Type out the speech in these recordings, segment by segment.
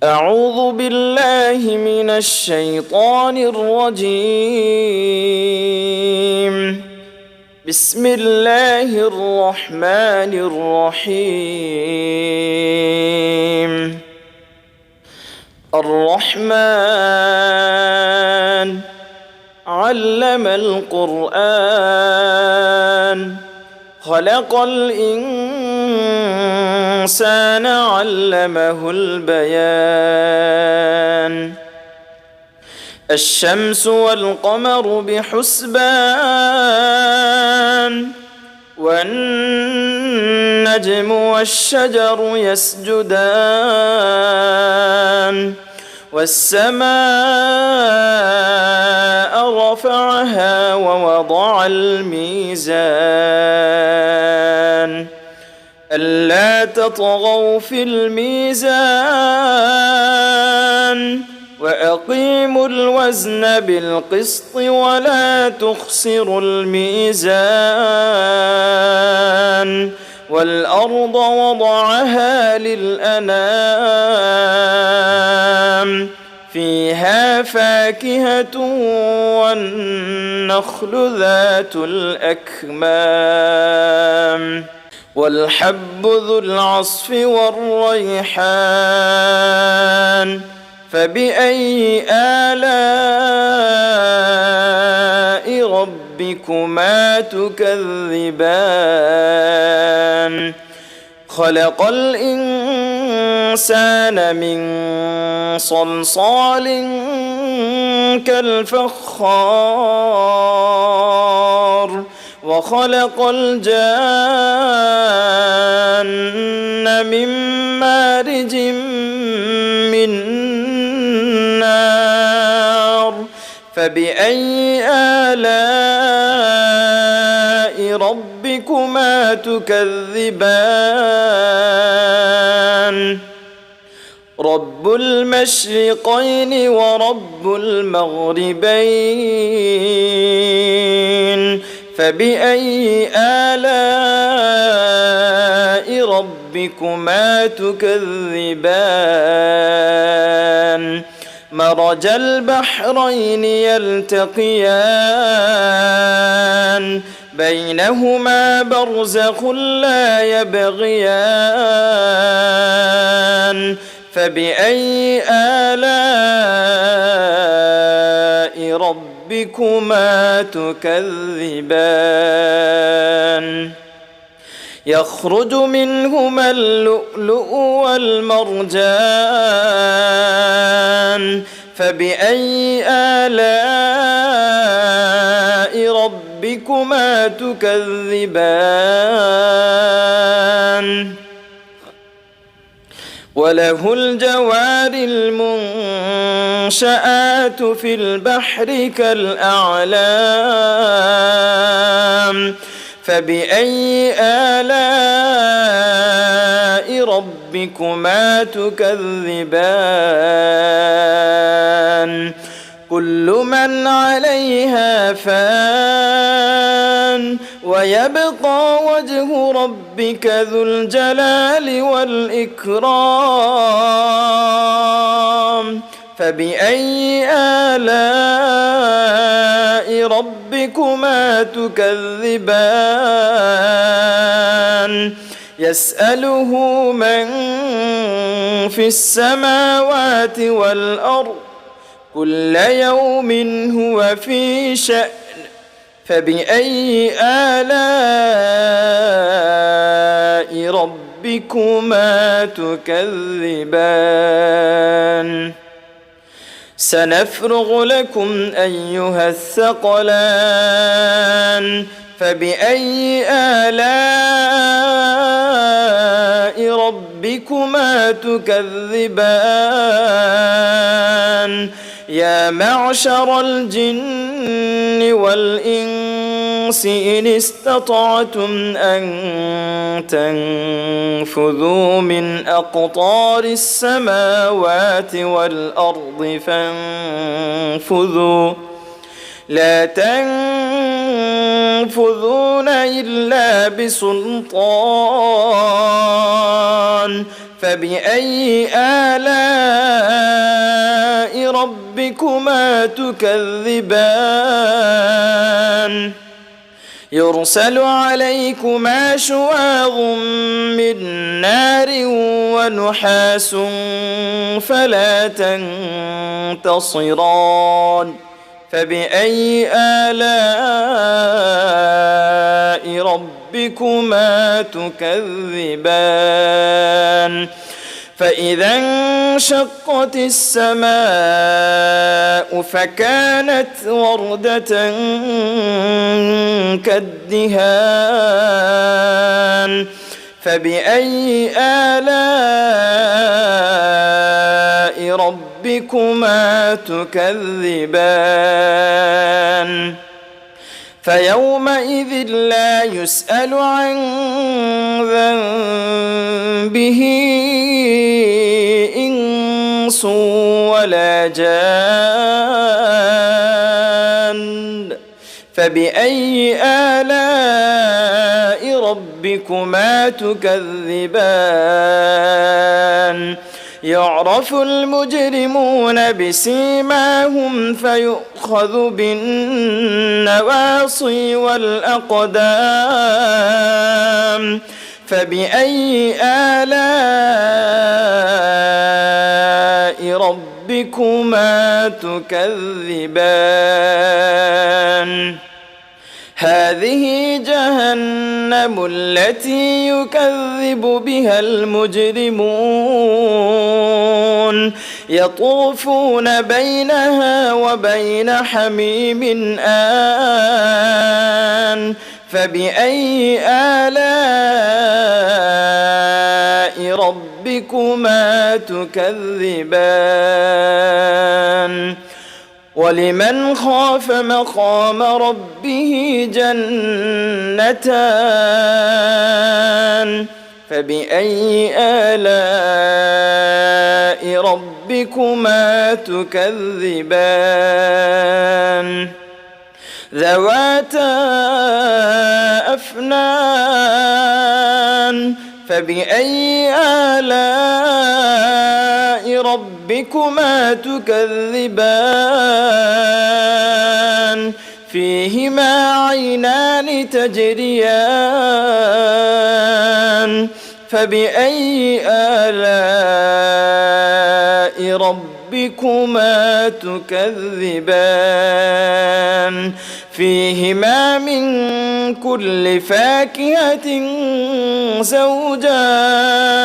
أعوذ بالله من الشيطان الرجيم. بسم الله الرحمن الرحيم. الرحمن علم القرآن خلق الإنسان علمه البيان. الشمس والقمر بحسبان والنجم والشجر يسجدان والسماء رفعها ووضع الميزان ألا تطغوا في الميزان وأقيموا الوزن بالقسط ولا تخسروا الميزان والأرض وضعها للأنام فيها فاكهة والنخل ذات الأكمام والحب ذو العصف والريحان فبأي آلاء ربكما تكذبان خلق الإنسان من صلصال كالفخار وخلق الجان من مارج من نار فبأي آلاء ربكما تكذبان رب المشرقين ورب المغربين فبأي آلاء ربكما تكذبان مرج البحرين يلتقيان بينهما برزخ لا يبغيان فبأي آلاء ربكما تكذبان يخرج منهما اللؤلؤ والمرجان فبأي آلاء ربكما تكذبان وله الجوار المنشآت في البحر كالأعلام فبأي آلاء ربكما تكذبان كل من عليها فان ويبقى وجه ربك ذو الجلال والإكرام فبأي آلاء ربكما تكذبان يسأله من في السماوات والأرض كل يوم هو في شأن فبأي آلاء ربكما تكذبان سنفرغ لكم أيها الثقلان فبأي آلاء ربكما تكذبان يا معشر الجن والإنس إن استطعتم أن تنفذوا من أقطار السماوات والأرض فانفذوا لا تنفذون إلا بسلطان فبأي آلاء ربكما تكذبان يرسل عليكما شواظ من نار ونحاس فلا تنتصران فبأي آلاء ربكما تكذبان فإذا انشقت السماء فكانت وردة كالدهان فبأي آلاء ربكما تكذبان فيومئذ لا يسأل عن ذنبه إنس ولا جان فبأي آلاء ربكما تكذبان يعرف المجرمون بسيماهم فيؤخذ بالنواصي والأقدام فبأي آلاء ربكما تكذبان هذه جهنم التي يكذب بها المجرمون يطوفون بينها وبين حميم آن فبأي آلاء ربكما تكذبان ولمن خاف مقام ربه جنتان فبأي آلاء ربكما تكذبان ذواتا أفنان فبأي آلاء ربكما تكذبان فيهما عينان تجريان فبأي آلاء ربكما تكذبان فيهما من كل فاكهة زوجان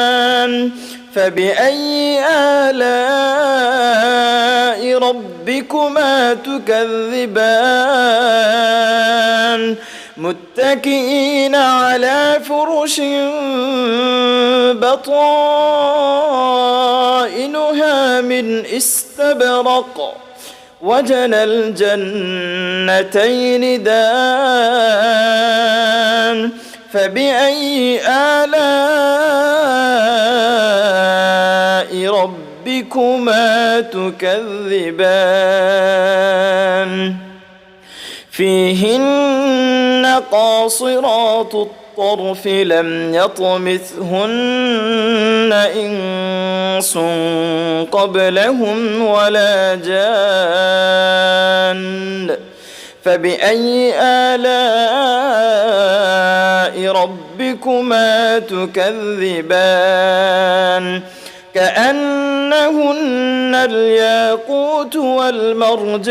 فبأي آلاء ربكما تكذبان متكئين على فرش بطائنها من استبرق وجنى الجنتين دان فبأي آلاء ربكما تكذبان فيهن قاصرات الطرف لم يطمثهن إنس قبلهم ولا جان فبأي آلاء ربكما تكذبان كأنهن الياقوت والمرجان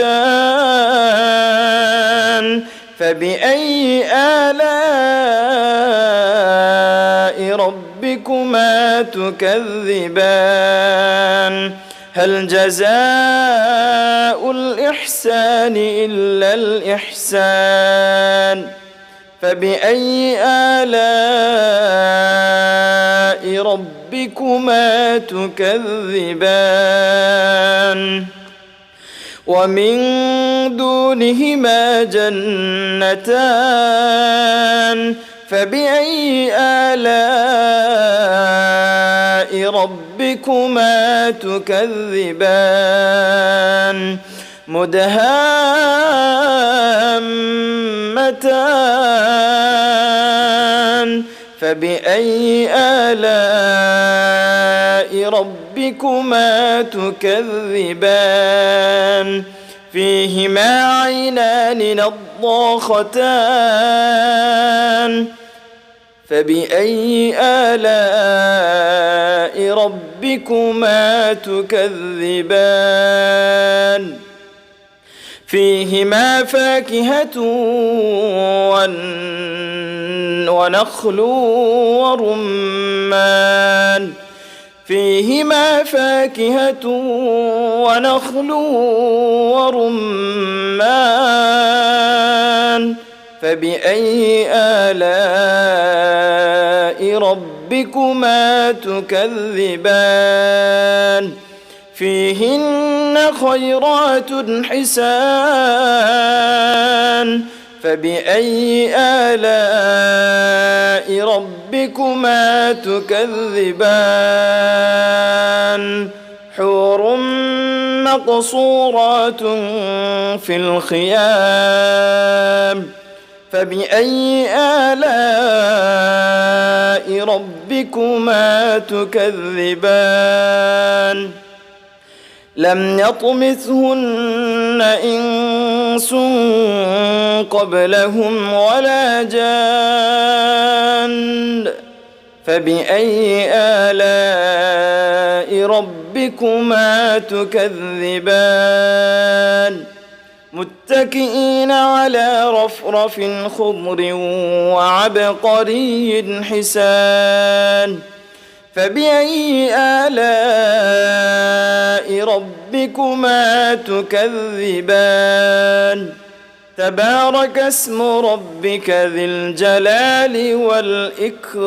فبأي آلاء ربكما تكذبان هل جزاء الإحسان إلا الإحسان فبأي آلاء ربكما تكذبان ومن دونهما جنتان فبأي آلاء ربكما تكذبان مدهامتان فبأي آلاء ربكما ربكما تكذبان فيهما عينان نضاختان فبأي آلاء ربكما تكذبان فيهما فاكهة ونخل ورمان فيهما فاكهة ونخل ورمان فبأي آلاء ربكما تكذبان فيهن خيرات حسان فبأي آلاء ربكما تكذبان حور مقصورات في الخيام فبأي آلاء ربكما تكذبان لم يطمثهن إنس قبلهم ولا جان فبأي آلاء ربكما تكذبان متكئين على رفرف خضر وعبقري حسان فبأي آلاء ربكما تكذبان تبارك اسم ربك ذي الجلال والإكرام